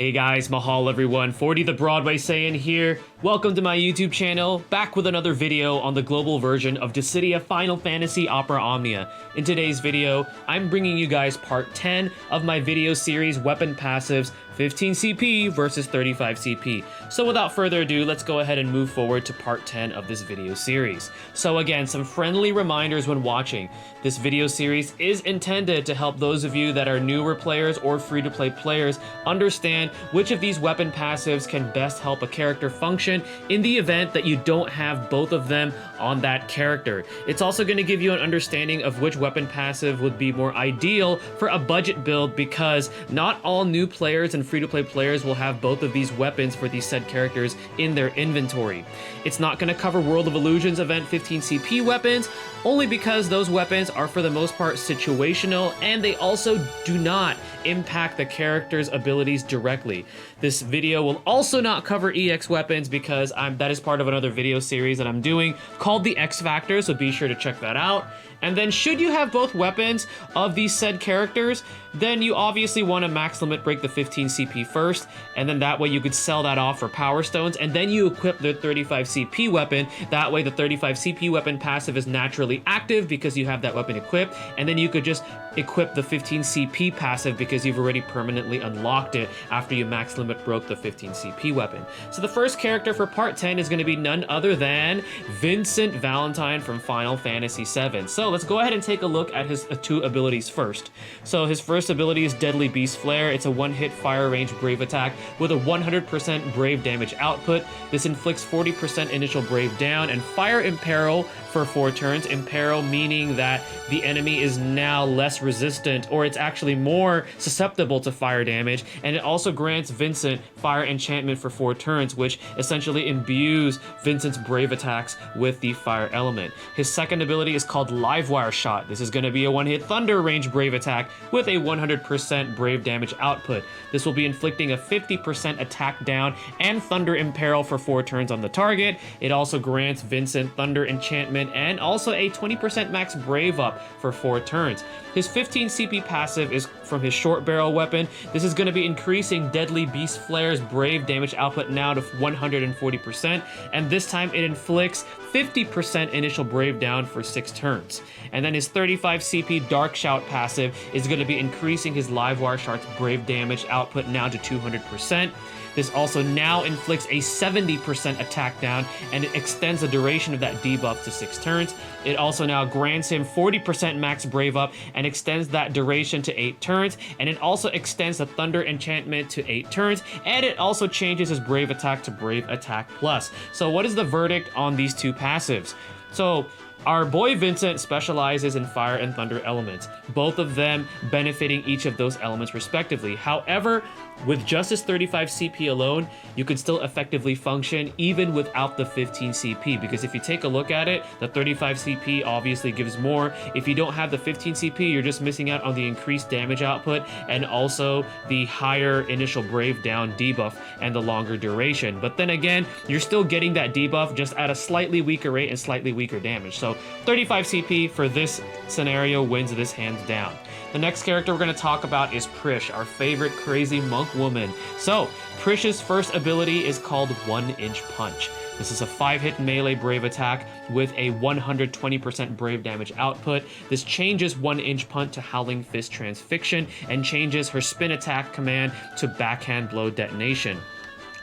Hey guys, Mahal everyone, 40 the Broadway Saiyan here. Welcome to my YouTube channel, back with another video on the global version of Dissidia Final Fantasy Opera Omnia. In today's video, I'm bringing you guys part 10 of my video series Weapon Passives 15 CP versus 35 CP. So without further ado, let's go ahead and move forward to part 10 of this video series. So again, some friendly reminders when watching. This video series is intended to help those of you that are newer players or free-to-play players understand which of these weapon passives can best help a character function in the event that you don't have both of them on that character. It's also going to give you an understanding of which weapon passive would be more ideal for a budget build, because not all new players and free-to-play players will have both of these weapons for these said characters in their inventory. It's not going to cover World of Illusions event 15 CP weapons, only because those weapons are for the most part situational, and they also do not impact the character's abilities directly. This video will also not cover EX weapons because that is part of another video series that I'm doing called the X Factor, so be sure to check that out. And then should you have both weapons of these said characters, then you obviously want to max limit break the 15 CP first, and then that way you could sell that off for power stones, and then you equip the 35 CP weapon. That way the 35 CP weapon passive is naturally active because you have that weapon equipped, and then you could just equip the 15 CP passive because you've already permanently unlocked it after you max limit broke the 15 CP weapon. So the first character for part 10 is going to be none other than Vincent Valentine from Final Fantasy VII. So let's go ahead and take a look at his two abilities first. So his first ability is Deadly Beast Flare. It's a one-hit fire range brave attack with a 100% brave damage output. This inflicts 40% initial brave down and fire imperil for 4 turns. Imperil meaning that the enemy is now less resistant, or it's actually more susceptible to fire damage, and it also grants Vincent fire enchantment for 4 turns, which essentially imbues Vincent's brave attacks with the fire element. His second ability is called Livewire Shot. This is going to be a one-hit thunder range brave attack with a 100% brave damage output. This will be inflicting a 50% attack down and thunder imperil for 4 turns on the target. It also grants Vincent thunder enchantment and also a 20% max brave up for 4 turns. His 15 CP passive is from his short barrel weapon. This is going to be increasing Deadly Beast Flare's brave damage output now to 140%, and this time it inflicts 50% initial brave down for 6 turns. And then his 35 CP Dark Shout passive is going to be increasing his Livewire Shot's brave damage output now to 200%. This also now inflicts a 70% attack down, and it extends the duration of that debuff to 6 turns. It also now grants him 40% max brave up and extends that duration to 8 turns, and it also extends the thunder enchantment to 8 turns, and it also changes his brave attack to brave attack plus. So what is the verdict on these two passives? So our boy Vincent specializes in fire and thunder elements, both of them benefiting each of those elements respectively. However, with just his 35 CP alone, you could still effectively function even without the 15 CP, because if you take a look at it, the 35 CP obviously gives more. If you don't have the 15 CP, you're just missing out on the increased damage output and also the higher initial brave down debuff and the longer duration. But then again, you're still getting that debuff just at a slightly weaker rate and slightly weaker damage. So 35 CP for this scenario wins this hands down. The next character we're going to talk about is Prish, our favorite crazy monk woman. So Prish's first ability is called 1-Inch Punch. This is a 5-hit melee brave attack with a 120% brave damage output. This changes 1-Inch Punch to Howling Fist Transfixion and changes her spin attack command to Backhand Blow Detonation.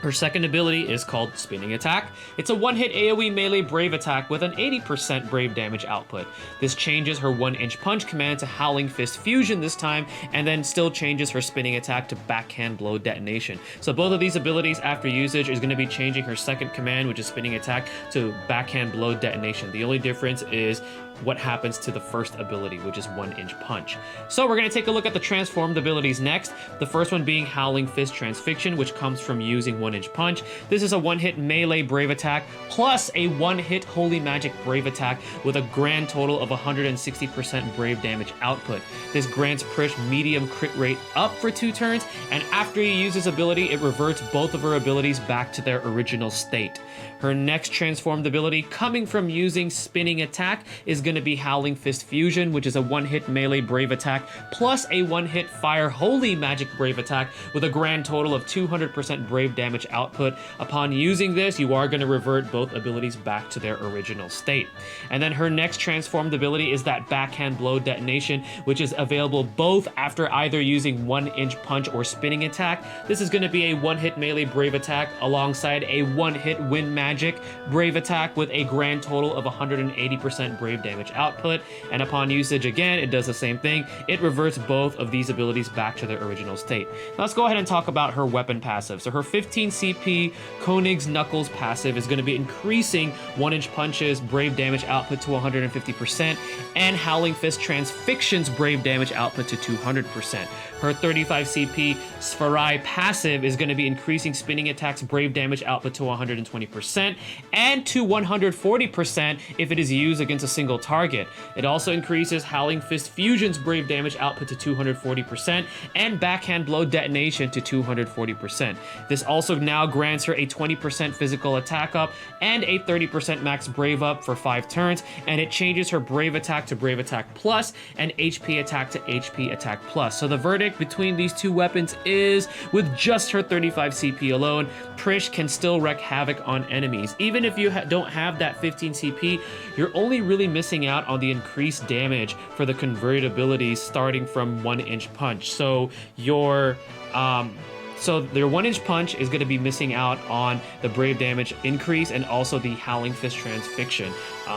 Her second ability is called Spinning Attack. It's a one-hit AoE melee brave attack with an 80% brave damage output. This changes her 1-Inch Punch command to Howling Fist Fusion this time, and then still changes her Spinning Attack to Backhand Blow Detonation. So both of these abilities after usage is going to be changing her second command, which is Spinning Attack, to Backhand Blow Detonation. The only difference is what happens to the first ability, which is 1-Inch Punch. So we're going to take a look at the transformed abilities next. The first one being Howling Fist Transfixion, which comes from using 1-Inch Punch. This is a one-hit melee brave attack plus a one-hit Holy Magic brave attack with a grand total of 160% brave damage output. This grants Prish medium crit rate up for 2 turns, and after you use this ability, it reverts both of her abilities back to their original state. Her next transformed ability, coming from using spinning attack, is going to be Howling Fist Fusion, which is a one-hit melee brave attack plus a one-hit fire holy magic brave attack with a grand total of 200% brave damage output. Upon using this, you are going to revert both abilities back to their original state. And then her next transformed ability is that Backhand Blow Detonation, which is available both after either using 1-inch punch or spinning attack. This is going to be a one-hit melee brave attack alongside a one-hit wind magic brave attack with a grand total of 180% brave damage output. And upon usage again, it does the same thing. It reverts both of these abilities back to their original state. Now let's go ahead and talk about her weapon passive. So her 15 CP Koenig's Knuckles passive is going to be increasing 1-inch punches brave damage output to 150% and Howling Fist Transfiction's brave damage output to 200%. Her 35 CP Sfarai passive is going to be increasing spinning attacks brave damage output to 120% and to 140% if it is used against a single target. It also increases Howling Fist Fusion's brave damage output to 240% and Backhand Blow Detonation to 240%. This also now grants her a 20% physical attack up and a 30% max brave up for 5 turns, and it changes her brave attack to brave attack plus and HP attack to HP attack plus. So the verdict between these two weapons is, with just her 35 CP alone, Prish can still wreak havoc on enemies. Even if you don't have that 15 CP, you're only really missing out on the increased damage for the converted abilities starting from 1-inch punch. So your 1-inch punch is going to be missing out on the brave damage increase and also the Howling Fist Transfixion.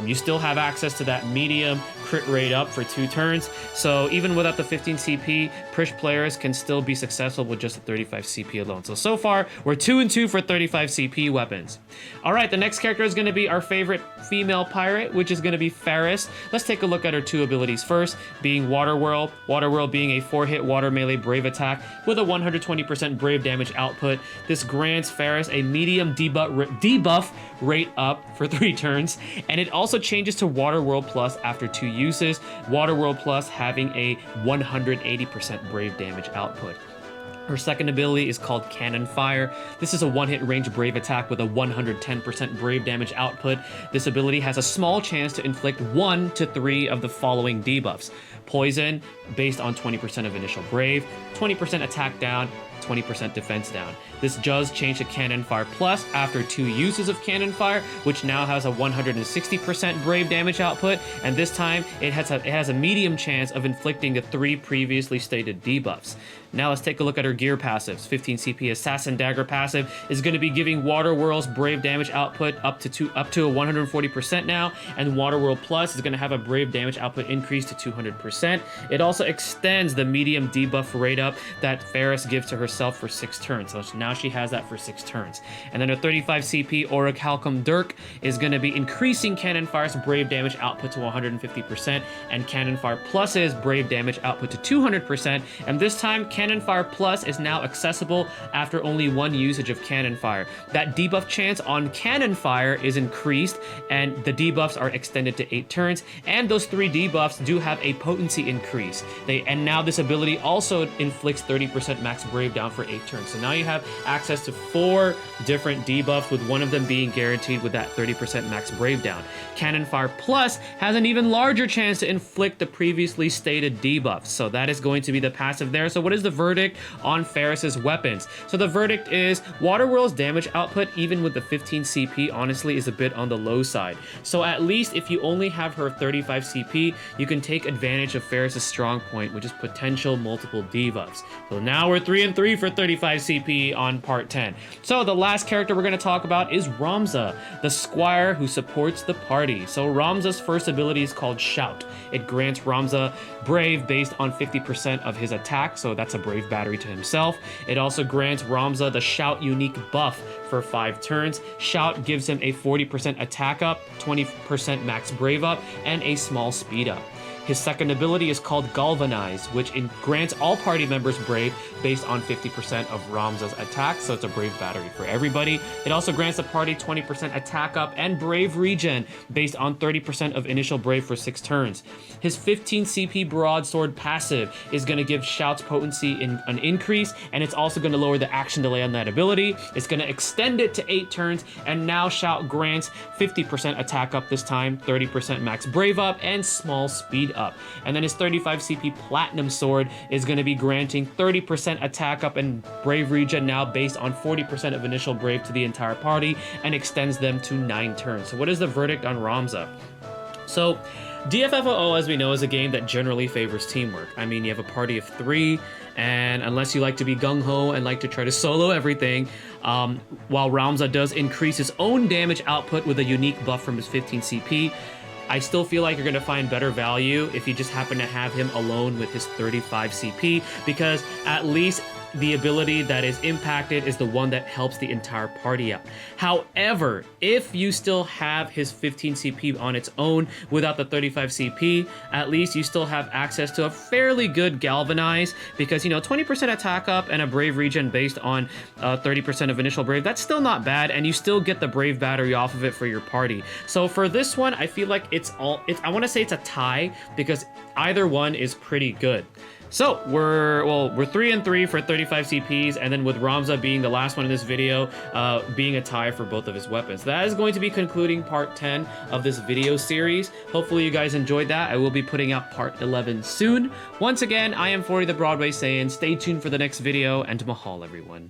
You still have access to that medium crit rate up for 2 turns, so even without the 15 CP, Prish players can still be successful with just the 35 CP alone. So far, we're 2-2 for 35 CP weapons. Alright, the next character is going to be our favorite female pirate, which is going to be Faris. Let's take a look at her 2 abilities first, being Water Whirl. Water Whirl being a 4-hit water melee brave attack with a 120% brave damage output. This grants Faris a medium debuff rate up for 3 turns, and it also changes to Water Whirl Plus after 2 uses, Water Whirl Plus having a 180% brave damage output. Her second ability is called Cannon Fire. This is a one-hit range brave attack with a 110% brave damage output. This ability has a small chance to inflict 1 to 3 of the following debuffs. Poison, based on 20% of initial brave, 20% attack down, 20% defense down. This does change to Cannon Fire Plus after 2 uses of Cannon Fire, which now has a 160% brave damage output, and this time it has a medium chance of inflicting the 3 previously stated debuffs. Now let's take a look at her gear passives. 15 CP Assassin Dagger passive is going to be giving Water Whirl's brave damage output up to a 140% now, and Water Whirl Plus is going to have a brave damage output increase to 200%. It also extends the medium debuff rate up that Faris gives to herself for 6 turns. So now she has that for 6 turns. And then her 35 CP Orichalcum Dirk is going to be increasing Cannon Fire's brave damage output to 150% and Cannon Fire Plus's brave damage output to 200%. And this time, Cannon Fire Plus is now accessible after only 1 usage of Cannon Fire. That debuff chance on Cannon Fire is increased, and the debuffs are extended to 8 turns, and those 3 debuffs do have a potency increase. And now this ability also inflicts 30% max brave down for 8 turns. So now you have access to 4 different debuffs, with one of them being guaranteed with that 30% max brave down. Cannon Fire Plus has an even larger chance to inflict the previously stated debuffs. So that is going to be the passive there. So what is the verdict on Faris's weapons? So the verdict is Water Whirl's damage output, even with the 15 CP, honestly is a bit on the low side. So at least if you only have her 35 CP, you can take advantage of Faris's strong point, which is potential multiple debuffs. So now we're 3-3 for 35 CP on part 10. So the last character we're going to talk about is Ramza, the squire who supports the party. So Ramza's first ability is called Shout. It grants Ramza brave based on 50% of his attack, so that's a brave battery to himself. It also grants Ramza the Shout unique buff for 5 turns. Shout gives him a 40% attack up, 20% max brave up, and a small speed up. His second ability is called Galvanize, which grants all party members Brave based on 50% of Ramza's attack, so it's a Brave battery for everybody. It also grants the party 20% attack up and Brave regen based on 30% of initial Brave for 6 turns. His 15 CP broadsword passive is going to give Shout's potency an increase, and it's also going to lower the action delay on that ability. It's going to extend it to 8 turns, and now Shout grants 50% attack up this time, 30% max Brave up, and small speed up. And then his 35 CP Platinum Sword is going to be granting 30% attack up and Brave regen now based on 40% of initial Brave to the entire party, and extends them to 9 turns. So what is the verdict on Ramza? So DFFOO, as we know, is a game that generally favors teamwork. I mean, you have a party of 3, and unless you like to be gung-ho and like to try to solo everything, while Ramza does increase his own damage output with a unique buff from his 15 CP, I still feel like you're going to find better value if you just happen to have him alone with his 35 CP, because at least the ability that is impacted is the one that helps the entire party out. However, if you still have his 15 CP on its own without the 35 CP, at least you still have access to a fairly good Galvanize, because, you know, 20% attack up and a Brave regen based on 30% of initial Brave, that's still not bad, and you still get the Brave battery off of it for your party. So for this one, I feel like I want to say it's a tie, because either one is pretty good. So we're 3 and 3 for 35 CPs, and then with Ramza being the last one in this video, being a tie for both of his weapons. That is going to be concluding part 10 of this video series. Hopefully you guys enjoyed that. I will be putting out part 11 soon. Once again, I am 40 the Broadway Saiyan. Stay tuned for the next video, and mahal everyone.